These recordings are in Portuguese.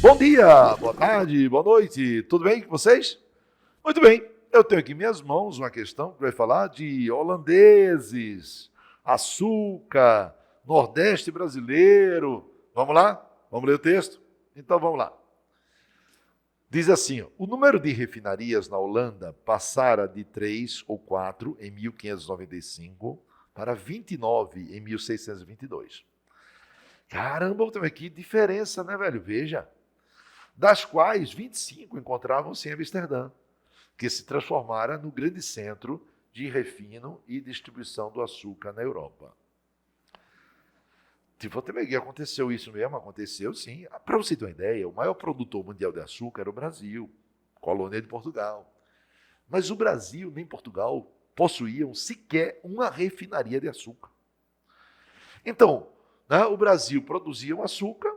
Bom dia, boa tarde, boa noite, tudo bem com vocês? Muito bem, eu tenho aqui em minhas mãos uma questão que vai falar de holandeses, açúcar, Nordeste brasileiro. Vamos lá? Vamos ler o texto? Então vamos lá. Diz assim, ó, o número de refinarias na Holanda passara de 3 ou 4 em 1595 para 29 em 1622. Caramba, que diferença, né, velho? Veja. Das quais 25 encontravam-se em Amsterdã, que se transformara no grande centro de refino e distribuição do açúcar na Europa. Se for também, aconteceu isso mesmo? Aconteceu, sim. Para você ter uma ideia, o maior produtor mundial de açúcar era o Brasil, colônia de Portugal. Mas o Brasil nem Portugal possuíam sequer uma refinaria de açúcar. Então, né, o Brasil produzia um açúcar,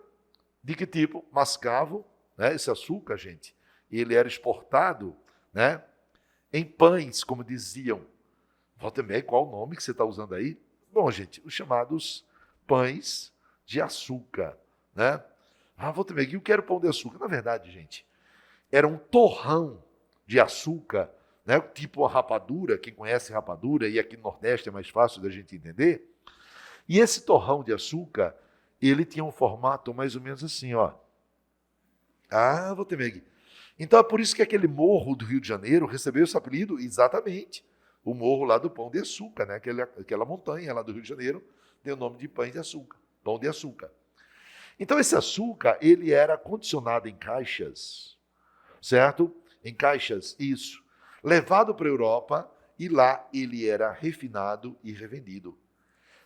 de que tipo? Mascavo, né, esse açúcar, gente, ele era exportado, né, em pães, como diziam. Volta meia, qual o nome que você está usando aí? Bom, gente, os chamados pães de açúcar, né? Volta meia, eu quero pão de açúcar. Na verdade, gente, era um torrão de açúcar, né, tipo a rapadura, quem conhece rapadura, e aqui no Nordeste é mais fácil da gente entender. E esse torrão de açúcar, ele tinha um formato mais ou menos assim, ó. Vou ter aqui. Então é por isso que aquele morro do Rio de Janeiro recebeu esse apelido, exatamente. O morro lá do Pão de Açúcar, né? Aquela montanha lá do Rio de Janeiro, tem o nome de Pão de Açúcar, Pão de Açúcar. Então esse açúcar, ele era condicionado em caixas, certo? Em caixas, isso. Levado para a Europa e lá ele era refinado e revendido.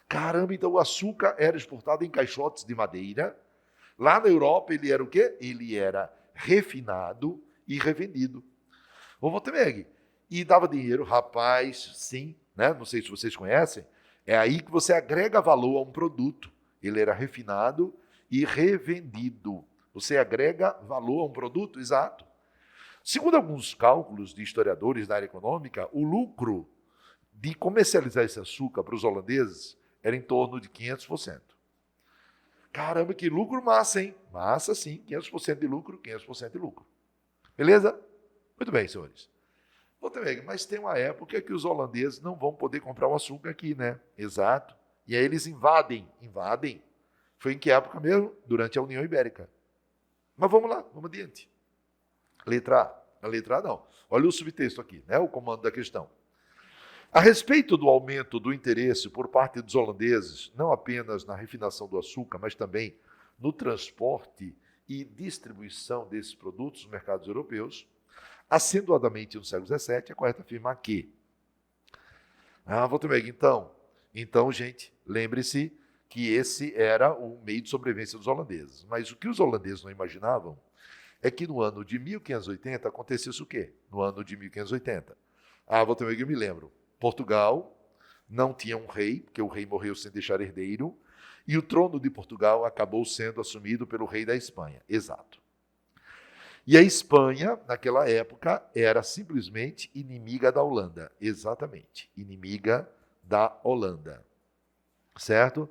Caramba, então o açúcar era exportado em caixotes de madeira. Lá na Europa ele era o quê? Ele era refinado e revendido. Vou também. E dava dinheiro, rapaz, sim, né? Não sei se vocês conhecem. É aí que você agrega valor a um produto. Ele era refinado e revendido. Você agrega valor a um produto? Exato. Segundo alguns cálculos de historiadores da área econômica, o lucro de comercializar esse açúcar para os holandeses era em torno de 500%. Caramba, que lucro massa, hein? Massa, sim. 500% de lucro, 500% de lucro. Beleza? Muito bem, senhores. Mas tem uma época que os holandeses não vão poder comprar o açúcar aqui, né? Exato. E aí eles invadem. Foi em que época mesmo? Durante a União Ibérica. Mas vamos lá, vamos adiante. Letra A. A letra A não. Olha o subtexto aqui, né? O comando da questão. A respeito do aumento do interesse por parte dos holandeses, não apenas na refinação do açúcar, mas também no transporte e distribuição desses produtos nos mercados europeus, acentuadamente no século XVII, é correto afirmar que... Então, gente, lembre-se que esse era o meio de sobrevivência dos holandeses. Mas o que os holandeses não imaginavam é que no ano de 1580 acontecesse o quê? No ano de 1580. Eu me lembro. Portugal não tinha um rei, porque o rei morreu sem deixar herdeiro, e o trono de Portugal acabou sendo assumido pelo rei da Espanha. Exato. E a Espanha, naquela época, era simplesmente inimiga da Holanda. Exatamente, inimiga da Holanda. Certo?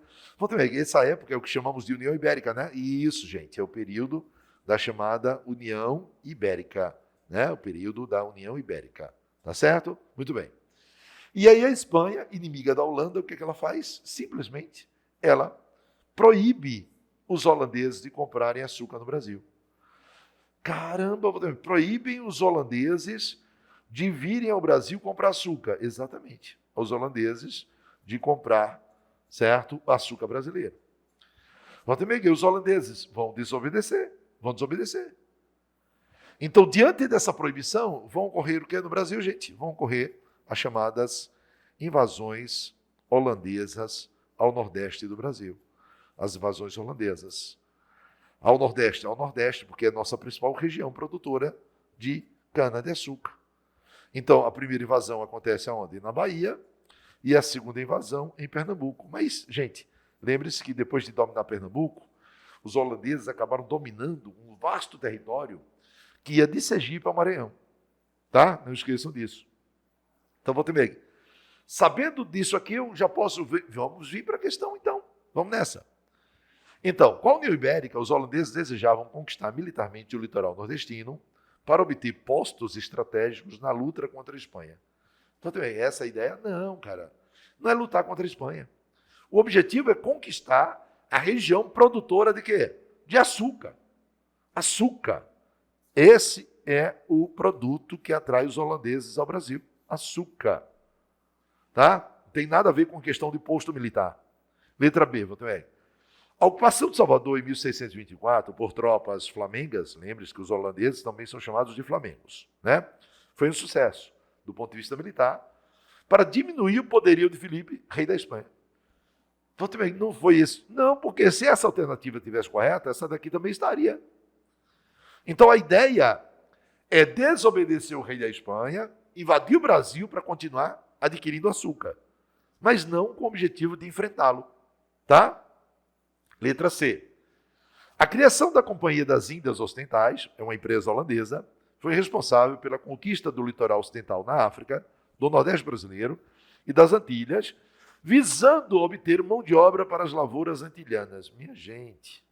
Essa época é o que chamamos de União Ibérica, né? E isso, gente, é o período da chamada União Ibérica, né? O período da União Ibérica. Tá certo? Muito bem. E aí a Espanha, inimiga da Holanda, o que ela faz? Simplesmente, ela proíbe os holandeses de comprarem açúcar no Brasil. Caramba, proíbem os holandeses de virem ao Brasil comprar açúcar. Exatamente. Os holandeses de comprar, certo, açúcar brasileiro. Os holandeses vão desobedecer. Então, diante dessa proibição, vão ocorrer o que no Brasil, gente? Vão ocorrer as chamadas invasões holandesas ao Nordeste do Brasil. As invasões holandesas ao Nordeste, porque é a nossa principal região produtora de cana-de-açúcar. Então, a primeira invasão acontece aonde? Na Bahia, e a segunda invasão em Pernambuco. Mas, gente, lembre-se que depois de dominar Pernambuco, os holandeses acabaram dominando um vasto território que ia de Sergipe ao Maranhão. Tá? Não esqueçam disso. Então, vou ter sabendo disso aqui, eu já posso ver. Vamos vir para a questão, então. Vamos nessa. Então, com a União Ibérica, os holandeses desejavam conquistar militarmente o litoral nordestino para obter postos estratégicos na luta contra a Espanha. Então, também, essa ideia, não, cara, não é lutar contra a Espanha. O objetivo é conquistar a região produtora de quê? De açúcar. Açúcar. Esse é o produto que atrai os holandeses ao Brasil. Açúcar. Tá? Não tem nada a ver com questão de posto militar. Letra B, vou também. A ocupação de Salvador em 1624 por tropas flamengas, lembre-se que os holandeses também são chamados de flamengos, né? Foi um sucesso do ponto de vista militar para diminuir o poderio de Filipe, rei da Espanha. Então, também não foi isso. Não, porque se essa alternativa tivesse correta, essa daqui também estaria. Então a ideia é desobedecer o rei da Espanha, invadir o Brasil para continuar adquirindo açúcar, mas não com o objetivo de enfrentá-lo, tá? Letra C. A criação da Companhia das Índias Ocidentais, é uma empresa holandesa, foi responsável pela conquista do litoral ocidental na África, do Nordeste brasileiro e das Antilhas, visando obter mão de obra para as lavouras antilhanas. Minha gente,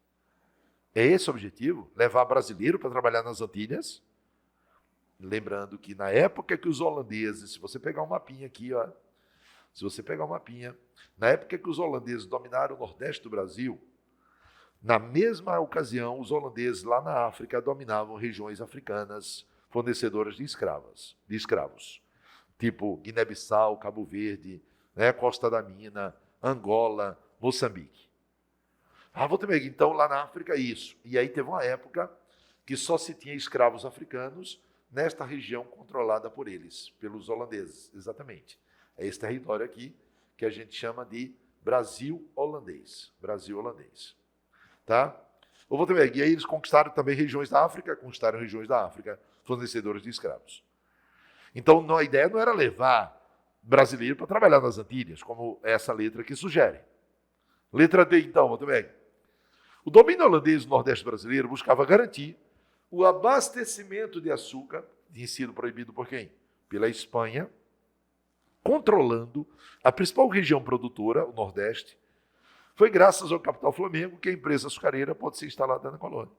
é esse o objetivo? Levar brasileiro para trabalhar nas Antilhas? Lembrando que na época que os holandeses, se você pegar um mapinha aqui, ó, se você pegar um mapinha, na época que os holandeses dominaram o Nordeste do Brasil, na mesma ocasião, os holandeses lá na África dominavam regiões africanas fornecedoras de escravos, tipo Guiné-Bissau, Cabo Verde, né, Costa da Mina, Angola, Moçambique. Vou também, então, lá na África, isso. E aí teve uma época que só se tinha escravos africanos nesta região controlada por eles, pelos holandeses, exatamente. É esse território aqui que a gente chama de Brasil holandês. Brasil holandês. Tá? E aí eles conquistaram também regiões da África, fornecedoras de escravos. Então, a ideia não era levar brasileiro para trabalhar nas Antilhas, como essa letra aqui sugere. Letra D, então, também. O domínio holandês do Nordeste brasileiro buscava garantir o abastecimento de açúcar, tinha sido proibido por quem? Pela Espanha, controlando a principal região produtora, o Nordeste. Foi graças ao capital Flamengo que a empresa açucareira pode ser instalada na colônia.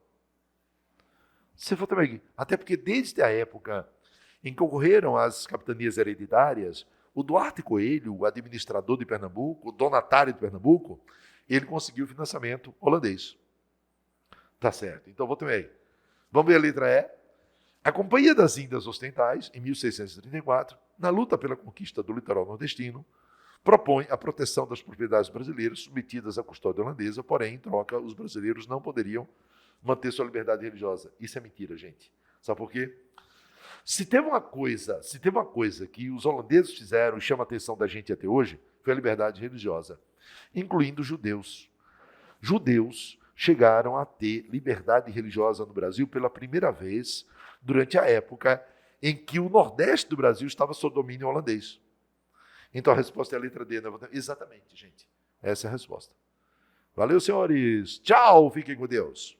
Você for também, até porque desde a época em que ocorreram as capitanias hereditárias, o Duarte Coelho, o administrador de Pernambuco, o donatário de Pernambuco, ele conseguiu financiamento holandês. Tá certo. Então, vou também. Vamos ver a letra E. A Companhia das Índias Ocidentais, em 1634, na luta pela conquista do litoral nordestino, propõe a proteção das propriedades brasileiras submetidas à custódia holandesa, porém, em troca, os brasileiros não poderiam manter sua liberdade religiosa. Isso é mentira, gente. Sabe por quê? Se teve uma coisa que os holandeses fizeram e chama a atenção da gente até hoje, foi a liberdade religiosa, incluindo judeus. Judeus chegaram a ter liberdade religiosa no Brasil pela primeira vez durante a época em que o Nordeste do Brasil estava sob domínio holandês. Então a resposta é a letra D. Né? Exatamente, gente. Essa é a resposta. Valeu, senhores. Tchau. Fiquem com Deus.